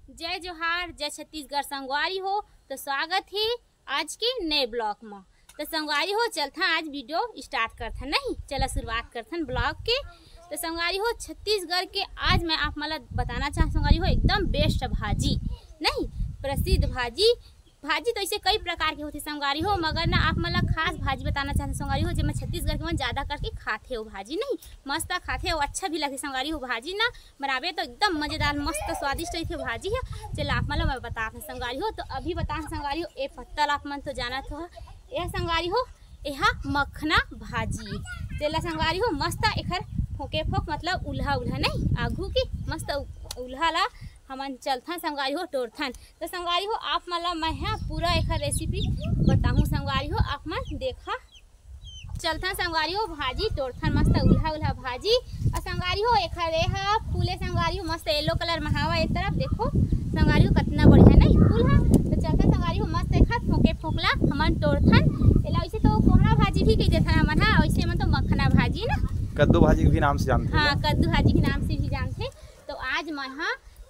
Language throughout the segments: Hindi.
जय जोहार, जय छत्तीसगढ़ संगवारी हो। तो स्वागत है आज के नए ब्लॉग में। तो संगवारी हो चलता आज वीडियो स्टार्ट करथन, नहीं चला शुरुआत करथन ब्लॉग के। तो संगवारी हो छत्तीसगढ़ के आज मैं आप मला बताना चाहूँ संगवारी हो एकदम बेस्ट भाजी, नहीं प्रसिद्ध भाजी तो ऐसे कई प्रकार के होते संगवारी हो, मगर ना आप मला खास भाजी बताना चाहते संगवारी हो जो मैं छत्तीसगढ़ के मन ज़्यादा करके खाते हो भाजी, नहीं मस्त खाते हो, अच्छा भी लगती संगवारी हो भाजी ना बनावे तो एकदम मज़ेदार मस्त स्वादिष्ट रहती भाजी है। चलो आप मला मैं बताते संगवारी हो। तो अभी बता संगवारी हो ए पत्तल आप मन तो जाना तो यह संगवारी हो यहाँ मखना भाजी चला संगवारी हो मस्त एखर फोके फोक मतलब उल्हा नहीं आघू की मस्त उल्हा ला हमन चलथन संगवारी हो तोड़थन। तो संगवारी हो आप मला मैं पूरा एक रेसिपी बताऊँ संगवारी हो आप मन देखा चलथन संगवारी हो भाजी तोड़थन मस्त उल्हा भाजी। और संगवारी हो एक फूले संगवारी हो मस्त येलो कलर में हवा एक तरफ देखो संगवारी हो कितना बढ़िया नहीं उल्हा। तो चलथन संगवारी हो मस्त एक फोके फोकला हमन तोड़थन एला वैसे तो कोहड़ा भाजी भी कह देथन हमन वैसे मन तो मखना भाजी ना कद्दू भाजी के भी नाम से जानते हैं। हाँ कद्दू भाजी के नाम से भी जानते। तो आज मैं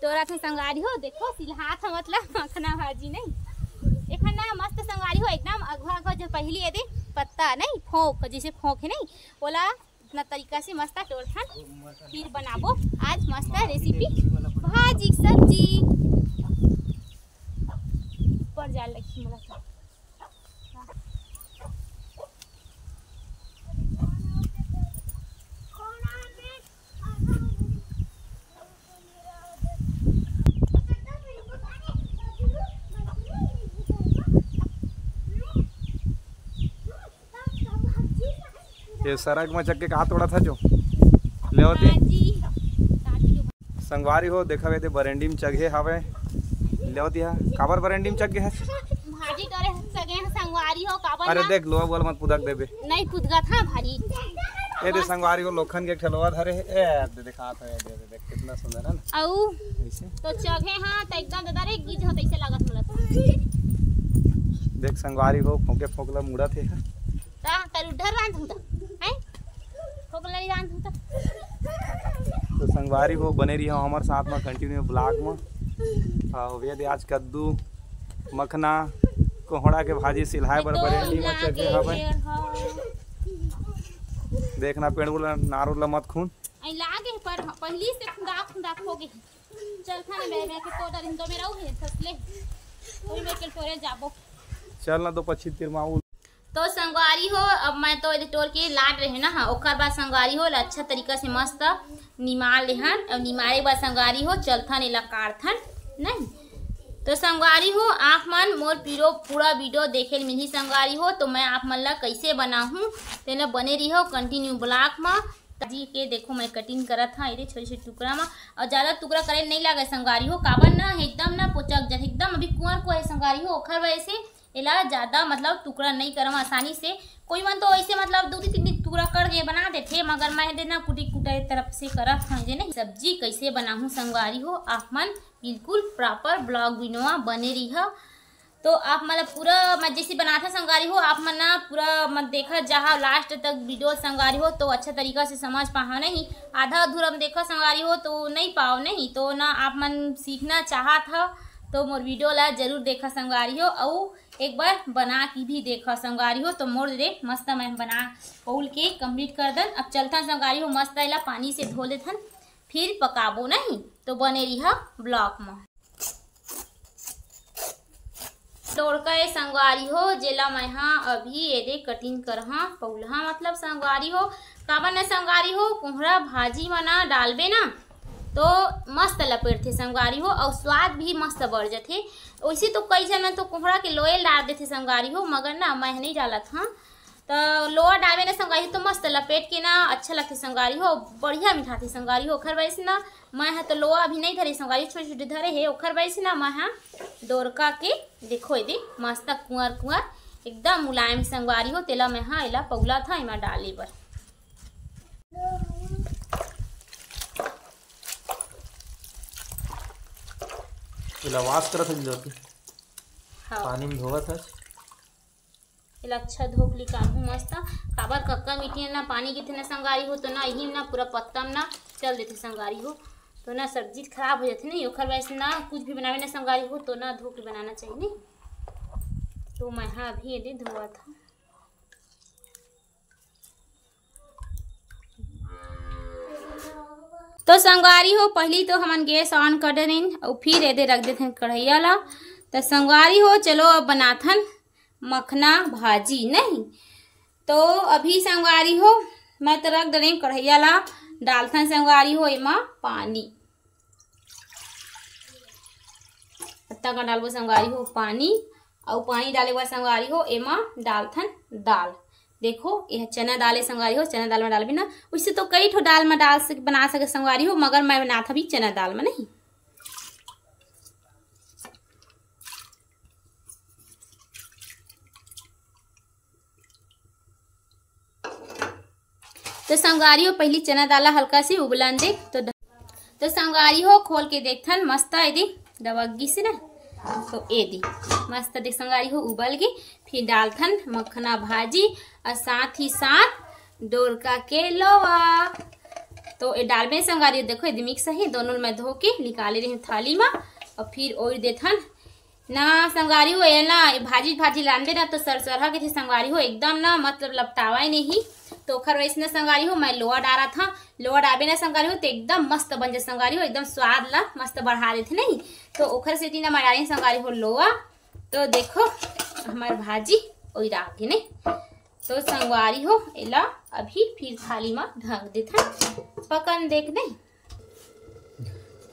तोरा थे संगवारी हो देखो सिलहाथ मतलब मखना भाजी नहीं एक ना मस्त संगवारी हो एकदम अगवा जो पहली यदि पत्ता नहीं फोक जैसे फोक है नहीं बोला इतना तरीका से मस्त तोड़थन फिर बनाबो आज मस्त रेसिपी भाजी सब्जी पर जाल लगी मोला ये सरक में चक्के कहाँ तोड़ा था जो ले होती संगवारी हो देखा वे बरेंडी में चगे हवे ले होती है काबर बरेंडी में चगे है भाजी करे सगे संगवारी हो काबर। अरे देख लो बोल मत पुदक देबे नहीं पुदगा था भारी ए दे संगवारी हो लोखन के ठलवा धरे ए दे दिखात है देख कितना सुंदर है ना औ ऐसे तो चगे हां त एकदम दादा रे गीज होत ऐसे लागत मला देख संगवारी हो फोके फोकला मुड़ा थे ता तर उधर रांध हुता हैं फोकला नहीं रांध हुता। तो संगवारी हो बने रही हमारे साथ में कंटिन्यू ब्लॉग में हो दे आज कद्दू मखना कोहड़ा के भाजी सिलहाए बरेंडी में चगे हवे देखना पेड़ बोला नारुला मत खून आई लागे पर पहली से खुंदा खोगे चल खाने में के तो डरिन तो मेरा है फसले कोई में के तोरे जाबो चल ना तो पछी तीर माऊ। तो संगवारी हो अब मैं तो तोड़ के लाड रहे ना हाँ ओकर बाद संगवारी हो अच्छा तरीका से मस्त निमाल लेहन और निमारे बाद संगवारी हो चलथन एला काटथन नहीं। तो संगवारी हो आप मन मोर पूरा वीडियो देखे मिली संगवारी हो तो मैं आप मन ला कैसे बनाऊँ तेला बने रही हो कंटिन्यू ब्लॉग में जी के देखो मैं कटिंग करत हाँ ये छोटे छोटे टुकड़ा में और ज़्यादा टुकड़ा करे नहीं लगे संगवारी हो काबर ना एकदम ना पोचक जा एकदम अभी कुआर को है संगवारी हो ओखर वजह से एला ज़्यादा मतलब टुकड़ा नहीं करम आसानी से कोई मन तो ऐसे मतलब 2-3 टुकड़ा कर के बना देते मगर मैं देना कुटी कुटाई तरफ से करत हाँ जे नहीं सब्जी कैसे बनाऊँ संगवारी हो आप मन बिल्कुल प्रॉपर ब्लॉग वीडियो बने रही हो। तो आप मतलब पूरा मैं जैसे बनाता संगवारी हो आप मन ना पूरा मत देखा जहाँ लास्ट तक वीडियो संगवारी हो तो अच्छा तरीका से समझ पाओ नहीं आधा अधूरा में देखा संगवारी हो तो नहीं पाओ नहीं तो ना आप मन सीखना चाहत हो तो मोर वीडियो ला जरूर देखा संगवारी हो और एक बार बना की भी देखा संगवारी हो। तो मोर दे मस्त मैं बना पौल के कंप्लीट कर दन। अब चलता संगवारी हो मस्त एला पानी से धो लेथन फिर पकाबो नहीं तो बने रही ब्लॉक में तोड़का संगवारी हो जेला मैं अभी ये कटिंग कर पौलहा मतलब संगवारी हो काबर न संगवारी हो कोहड़ा भाजी मना डालबे ना तो मस्त लपेटते संगवारी हो और स्वाद भी मस्त बढ़ जाते। वैसे तो कई जन तो कोहड़ा के लोए डाल देते संगवारी हो मगर ना मैं नहीं डालत हाँ तो लोआ डाले ना संगवारी तो मस्त लपेट के ना अच्छा लगते संगवारी हो बढ़िया मिठाते संगवारी हो ओखर वजह से ना मैं तो लोआ अभी नहीं धरे संगवारी छोटे छोटे धरे है ओखर वजह से ना मैं डोरका के देखो ये मस्त कुआर एकदम मुलायम संगवारी हो तेला मैं एला पौला था इमा डाले बर वाश करत है हाँ। पानी में धोवा था अच्छा धोक निकालू मस्त काबर कक्का मिट्टी ना पानी के थे ना संगारी हो तो ना यही ना पूरा पत्ता में ना चल देते संगारी हो तो ना सब्जी खराब हो जाती नहीं, ओखर वैसे ना कुछ भी बनावे ना संगवारी हो तो ना धो के बनाना चाहिए नहीं। तो मैं हाँ अभी ये धोआ था। तो संगवारी हो पहली तो हमन गैस ऑन कर देन और फिर ये रख देते कढ़ैया ला। तो संगवारी हो चलो अब बनाथन मखना भाजी नहीं। तो अभी संगवारी हो मैं तो रख दे कढ़ैया ला, डालथन संगवारी हो एमा पानी, पत्ता का डालबो संगवारी हो पानी, और पानी डाले के बाद संगवारी हो एमा डालथन दाल। देखो यह चना दाल है संगवारी हो, चना दाल में डालबी ना, उससे तो कई ठो दाल में डाल सके बना सके संगवारी हो, मगर मैं बनाता भी चना दाल में नहीं। तो संगवारी हो पहली चना दाल हल्का सी उबलन दे। तो संगवारी हो खोल के देखथन मस्त यदि दबग्गी से ना, तो ये दी मस्त देख संगवारी हो उबल गई। फिर डालथन मखना भाजी और साथ ही साथ डोरका के लोवा। तो ये डाल में संगवारी हो देखो यदि मिक्स है, दोनों में धो के निकाले रहे थाली में और फिर ओर देथन ना संगवारी हो। ये ना भाजी लाने ना तो सरसरहा के थे संगवारी हो, एकदम ना मतलब लपटावा ही नहीं। तो खर वैसे संगवारी हो मैं लोहा डाला था, लोहा डाबे ना संगवारी हो तो एकदम मस्त बन जाए संगवारी हो, एकदम स्वाद ला मस्त बढ़ा देते नहीं। तो ओखर से तीन डाली संगवारी हो लोहा। तो देखो हमारे भाजी ओई राखी नहीं। तो संगवारी हो एला अभी फिर थाली में ढक देथन पकन देख नहीं।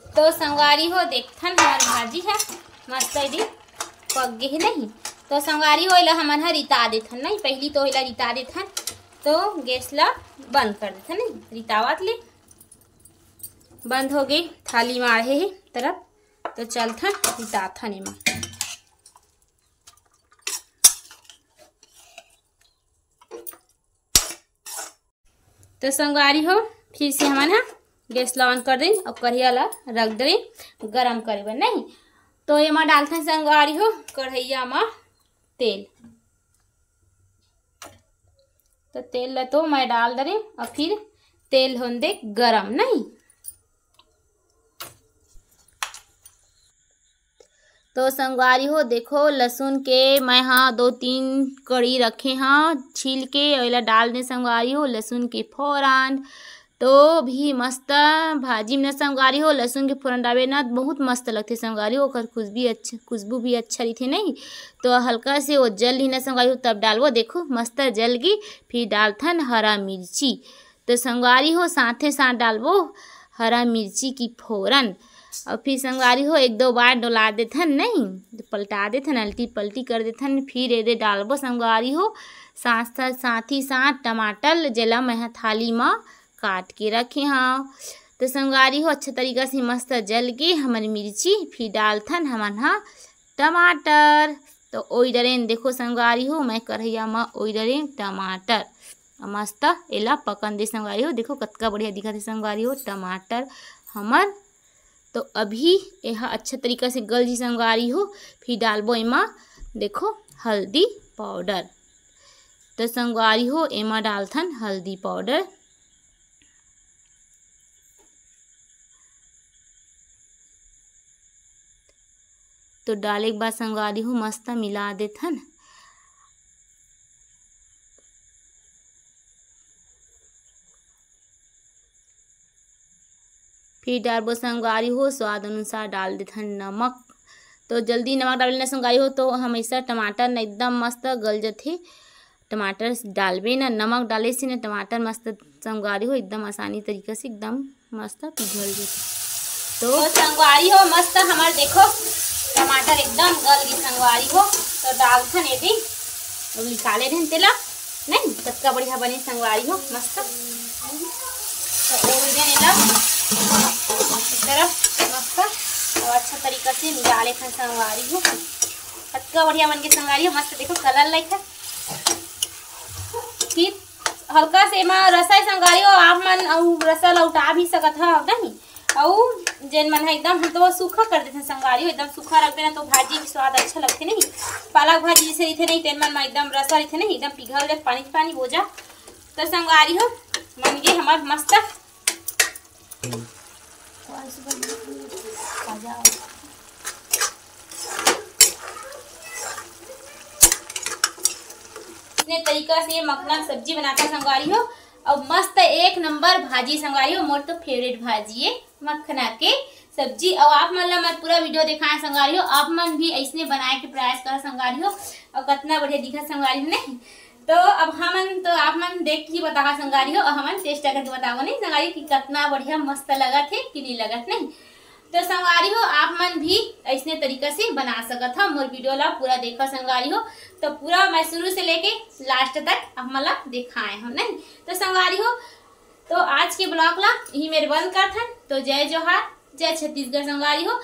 तो संगवारी हो देखथन हमार भाजी है मस्त यदि पक गए नहीं। तो संगवारी हो एला हमन रिता देथन नहीं, पहली तो एला रिता देथन। तो गैस ला बंद कर देते नहीं, रितावत ले बंद हो गई, थाली में आए है तरफ। तो चलथन रिताथन एमा। तो संगवारी हो फिर से हमन गैस ला ऑन कर दें और कढ़ैया ला रख दे गरम करे बर नहीं। तो एमा डालथन संगवारी हो कढ़ैया में तेल। तो तेल ला तो मैं डाल दे और फिर तेल होने दे गरम नहीं। तो संगवारी हो देखो लहसुन के मैं हाँ 2-3 कड़ी रखे हाँ छील के और डाल दे संगवारी हो लहसुन के फोरन। तो भी मस्त भाजी में संगवारी हो लहसुन के फोरन डाले ना बहुत मस्त लगते संगवारी हो, ओकर खुशबू भी अच्छा रही नहीं। तो हल्का से वो जल ही ना संगवारी हो तब डालबो, देखो मस्त जल गई। फिर डालथन हरा मिर्ची। तो संगवारी हो साथे साथ डालबो हरा मिर्ची की फोरन और फिर संगवारी हो 1-2 बार डोला देथन नहीं, पलटा देथन अल्टी पलटी कर देथन। फिर ये डालबो संगवारी हो साथ ही साथ टमाटर जेला मैं थाली में काट के रखे हाँ। तो संगवारी हो अच्छा तरीका से मस्त जल के हमारी मिर्ची। फिर डालथन हमन हाँ टमाटर। तो ओई डरेन देखो संगवारी हो मैं कढ़ैया में ओई डरेन टमाटर मस्त एला पकन दे संगवारी हो। देखो कतका बढ़िया दिखत है संगवारी हो टमाटर हमर। तो अभी यह अच्छा तरीका से गल जी संगवारी हो। फिर डालबो एमा देखो हल्दी पाउडर। तो संगवारी हो एमा डालथन हल्दी पाउडर। तो डाले के बाद संगवारी हो मस्त मिला देथन। फिर डालबो संगवारी हो स्वाद अनुसार डाल देथन नमक। तो जल्दी नमक डालना संगवारी हो तो हमेशा टमाटर न एकदम मस्त गल जाथे। टमाटर डालबे ना नमक डाले से ना टमाटर मस्त संगवारी हो एकदम आसानी तरीका से एकदम मस्त पिघल जाथे। तो संगवारी हो मस्त हमार देखो टमाटर एकदम गल गई संगवारी हो। तो डालथन यदि निकाले रहन तेला नहीं कतका बढ़िया बनी संगवारी हो मस्त। तो इस तरफ मस्त और अच्छा तरीका से मिला ले संगवारी हो, कतका बढ़िया बन के संगवारी हो मस्त। देखो कलर लाइक है। फिर हल्का से एमा रसा संगवारी हो आप मन और रसा लौटा भी सकत है नहीं, और जेन मन है एकदम हम तो सूखा कर देते संगवारी हो, एकदम सूखा रख देना तो भाजी की स्वाद अच्छा लगते नहीं। पालक भाजी जैसे रहते नहीं तेन मन में एकदम रसा रहते नहीं, एकदम पिघल जाए पानी हो जा। तो संगवारी हो बन गए हमार मस्त इतने तरीका से मखना सब्जी बनाता संगवारी हो और मस्त एक नंबर भाजी संगवारी हो। मोर तो फेवरेट भाजी है मखना के सब्जी। और आप मन ला मैं पूरा वीडियो दिखाए संगवारी हो, आप मन भी ऐसने बनाए के प्रयास कर संगवारी हो और कितना बढ़िया दिखा संगवारी हो नहीं। तो अब आप मन देख ही बता संगवारी हो और हमन टेस्ट करके बताओ नहीं संगवारी कि कितना बढ़िया मस्त लगत है कि नहीं लगत नहीं। तो संगवारी हो आप मन भी ऐसने तरीका से बना सकत हो। मोर वीडियो ला पूरा देखो संगवारी हो, तो पूरा मैं शुरू से लेके लास्ट तक आप मन ला दिखाए हो नहीं। तो संगवारी हो तो आज के ब्लॉग ला यही मेरे बंद करथन। तो जय जोहार, जय छत्तीसगढ़ संगवारी हो।